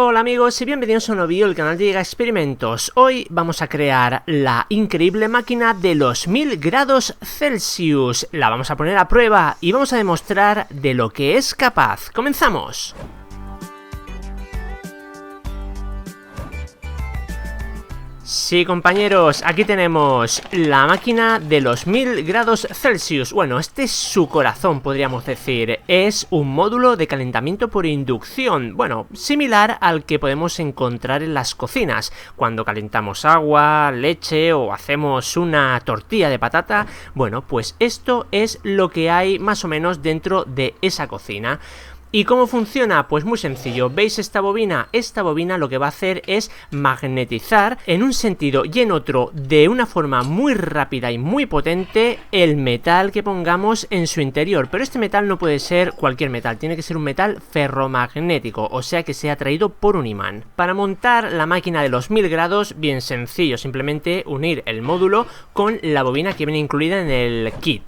Hola amigos y bienvenidos a un nuevo vídeo del canal de Giga Experimentos. Hoy vamos a crear la increíble máquina de los 1000 grados Celsius. La vamos a poner a prueba y vamos a demostrar de lo que es capaz. ¡Comenzamos! Sí, compañeros, aquí tenemos la máquina de los 1000 grados Celsius. Bueno, este es su corazón, podríamos decir. Es un módulo de calentamiento por inducción. Bueno, similar al que podemos encontrar en las cocinas. Cuando calentamos agua, leche o hacemos una tortilla de patata. Bueno, pues esto es lo que hay más o menos dentro de esa cocina. ¿Y cómo funciona? Pues muy sencillo. ¿Veis esta bobina? Esta bobina lo que va a hacer es magnetizar en un sentido y en otro de una forma muy rápida y muy potente el metal que pongamos en su interior. Pero este metal no puede ser cualquier metal, tiene que ser un metal ferromagnético, o sea que sea atraído por un imán. Para montar la máquina de los 1000 grados, bien sencillo, simplemente unir el módulo con la bobina que viene incluida en el kit.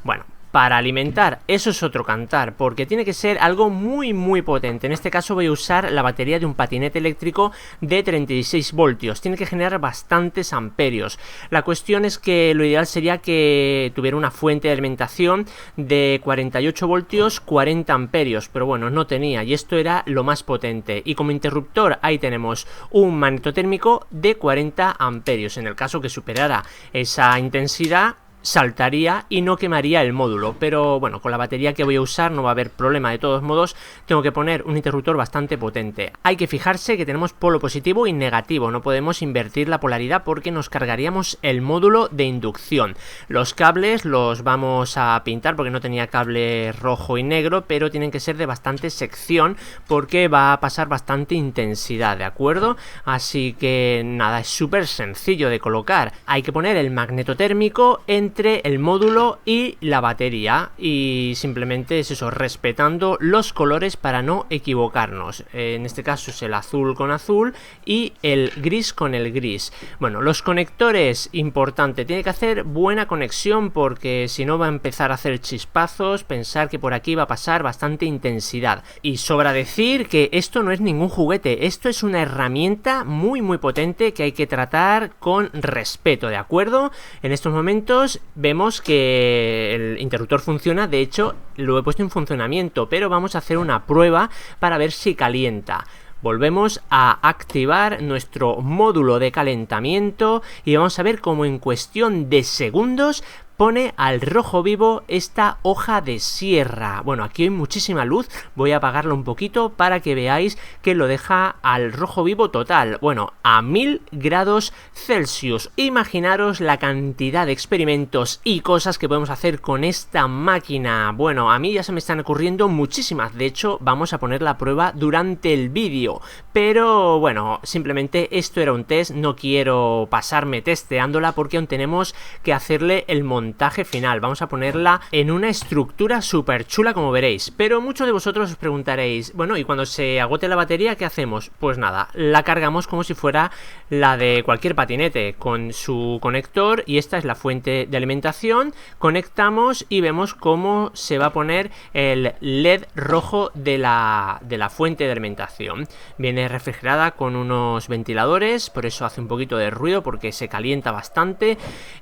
Bueno, para alimentar, eso es otro cantar, porque tiene que ser algo muy potente. En este caso voy a usar la batería de un patinete eléctrico de 36 voltios. Tiene que generar bastantes amperios. La cuestión es que lo ideal sería que tuviera una fuente de alimentación de 48 voltios, 40 amperios. Pero bueno, no tenía, y esto era lo más potente. Y como interruptor, ahí tenemos un magnetotérmico de 40 amperios. En el caso que superara esa intensidad, saltaría y no quemaría el módulo, pero bueno, con la batería que voy a usar no va a haber problema. De todos modos, tengo que poner un interruptor bastante potente. Hay que fijarse que tenemos polo positivo y negativo, no podemos invertir la polaridad porque nos cargaríamos el módulo de inducción. Los cables los vamos a pintar porque no tenía cable rojo y negro, pero tienen que ser de bastante sección porque va a pasar bastante intensidad, ¿de acuerdo? Así que nada, es súper sencillo de colocar. Hay que poner el magnetotérmico entre el módulo y la batería y simplemente es eso, respetando los colores para no equivocarnos. En este caso es el azul con azul y el gris con el gris. Bueno, los conectores, importante, tiene que hacer buena conexión porque si no va a empezar a hacer chispazos, pensar que por aquí va a pasar bastante intensidad. Y sobra decir que esto no es ningún juguete, esto es una herramienta muy potente que hay que tratar con respeto, ¿de acuerdo? En estos momentos vemos que el interruptor funciona, de hecho lo he puesto en funcionamiento, pero vamos a hacer una prueba para ver si calienta. Volvemos a activar nuestro módulo de calentamiento y vamos a ver cómo en cuestión de segundos pone al rojo vivo esta hoja de sierra. Bueno, aquí hay muchísima luz, voy a apagarla un poquito para que veáis que lo deja al rojo vivo total. Bueno, a 1000 grados Celsius. Imaginaros la cantidad de experimentos y cosas que podemos hacer con esta máquina. Bueno, a mí ya se me están ocurriendo muchísimas, de hecho vamos a poner la prueba durante el vídeo. Pero bueno, simplemente esto era un test, no quiero pasarme testeándola porque aún tenemos que hacerle el montaje final. Vamos a ponerla en una estructura súper chula, como veréis. Pero muchos de vosotros os preguntaréis, bueno, ¿y cuando se agote la batería qué hacemos? Pues nada, la cargamos como si fuera la de cualquier patinete, con su conector, y esta es la fuente de alimentación. Conectamos y vemos cómo se va a poner el LED rojo de la fuente de alimentación. Viene refrigerada con unos ventiladores, por eso hace un poquito de ruido porque se calienta bastante,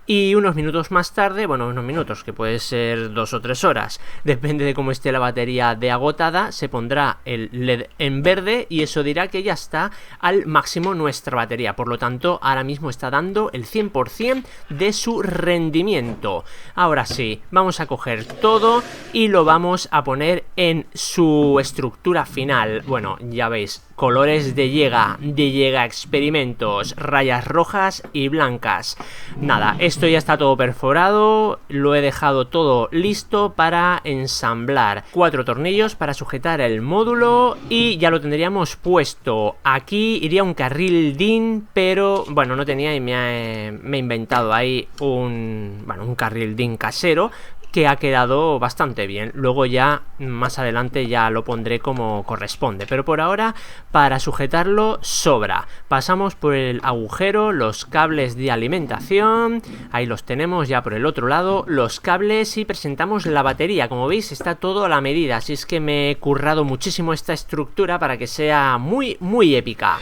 y unos minutos más tarde, bueno, unos minutos, que puede ser 2 o 3 horas, depende de cómo esté la batería de agotada, se pondrá el LED en verde y eso dirá que ya está al máximo nuestra batería. Por lo tanto, ahora mismo está dando el 100% de su rendimiento. Ahora sí, vamos a coger todo y lo vamos a poner en su estructura final. Bueno, ya veis, colores de Giga Experimentos, rayas rojas y blancas. Nada, esto ya está todo perforado, lo he dejado todo listo para ensamblar. 4 tornillos para sujetar el módulo y ya lo tendríamos puesto. Aquí iría un carril DIN, pero bueno, no tenía y me he inventado ahí un carril DIN casero. que ha quedado bastante bien. Luego ya más adelante ya lo pondré como corresponde, pero por ahora para sujetarlo sobra. Pasamos por el agujero, los cables de alimentación, ahí los tenemos ya por el otro lado, los cables, y presentamos la batería. Como veis está todo a la medida, así es que me he currado muchísimo esta estructura para que sea muy épica.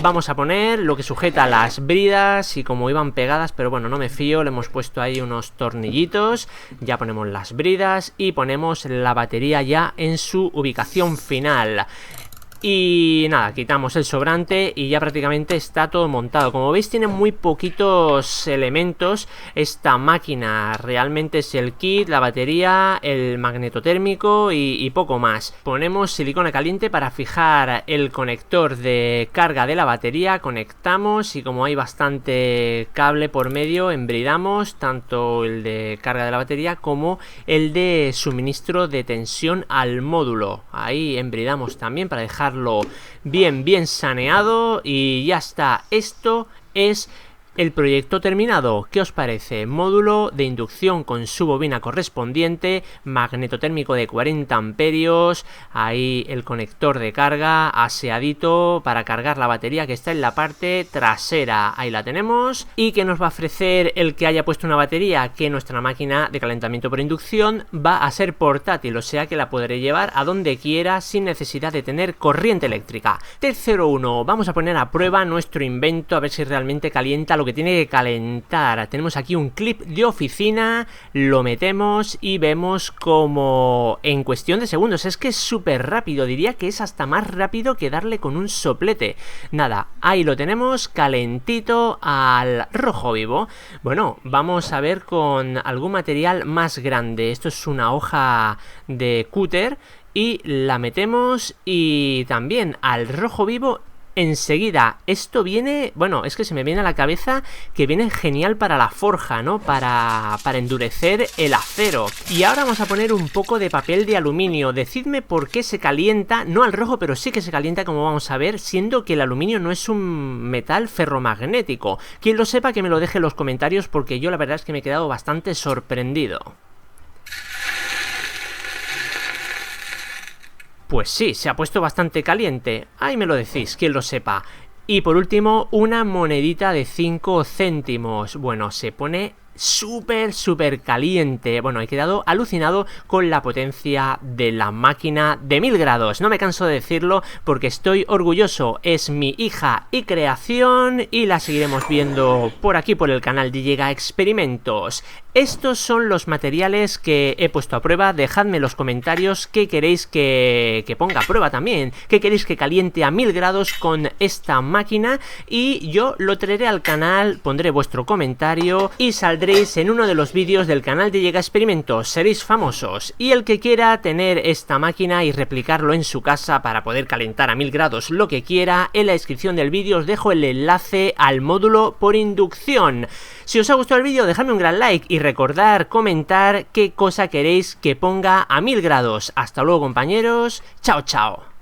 Vamos a poner lo que sujeta las bridas, y como iban pegadas, pero bueno, no me fío, le hemos puesto ahí unos tornillitos. Ya ponemos las bridas y ponemos la batería ya en su ubicación final. Y nada, quitamos el sobrante y ya prácticamente está todo montado. Como veis tiene muy poquitos elementos esta máquina. Realmente es el kit, la batería, el magnetotérmico y poco más. Ponemos silicona caliente para fijar el conector de carga de la batería. Conectamos y como hay bastante cable por medio, embridamos tanto el de carga de la batería como el de suministro de tensión al módulo. Ahí embridamos también para dejar bien saneado y ya está. Esto es el proyecto terminado. ¿Qué os parece? Módulo de inducción con su bobina correspondiente, magnetotérmico de 40 amperios, ahí el conector de carga aseadito para cargar la batería que está en la parte trasera. Ahí la tenemos. ¿Y qué nos va a ofrecer el que haya puesto una batería? Que nuestra máquina de calentamiento por inducción va a ser portátil, o sea que la podré llevar a donde quiera sin necesidad de tener corriente eléctrica. T01, vamos a poner a prueba nuestro invento a ver si realmente calienta lo que tiene que calentar. Tenemos aquí un clip de oficina, lo metemos y vemos como en cuestión de segundos, es que es súper rápido, diría que es hasta más rápido que darle con un soplete. Nada, ahí lo tenemos calentito al rojo vivo. Bueno, vamos a ver con algún material más grande. Esto es una hoja de cúter y la metemos y también al rojo vivo enseguida. Esto viene, bueno, es que se me viene a la cabeza que viene genial para la forja, ¿no? Para endurecer el acero. Y ahora vamos a poner un poco de papel de aluminio. Decidme por qué se calienta, no al rojo, pero sí que se calienta, como vamos a ver, siendo que el aluminio no es un metal ferromagnético. Quien lo sepa que me lo deje en los comentarios, porque yo la verdad es que me he quedado bastante sorprendido. Pues sí, se ha puesto bastante caliente. Ahí me lo decís, quien lo sepa. Y por último, una monedita de 5 céntimos. Bueno, se pone súper caliente. Bueno, he quedado alucinado con la potencia de la máquina de 1000 grados. No me canso de decirlo porque estoy orgulloso. Es mi hija y creación y la seguiremos viendo por aquí por el canal de Llega Experimentos. Estos son los materiales que he puesto a prueba. Dejadme en los comentarios qué queréis que ponga a prueba también, qué queréis que caliente a 1000 grados con esta máquina, y yo lo traeré al canal, pondré vuestro comentario y saldréis en uno de los vídeos del canal de Llega Experimentos. Seréis famosos, y el que quiera tener esta máquina y replicarlo en su casa para poder calentar a 1000 grados lo que quiera, en la descripción del vídeo os dejo el enlace al módulo por inducción. Si os ha gustado el vídeo, dejadme un gran like y recordar comentar qué cosa queréis que ponga a 1000 grados. Hasta luego, compañeros. Chao.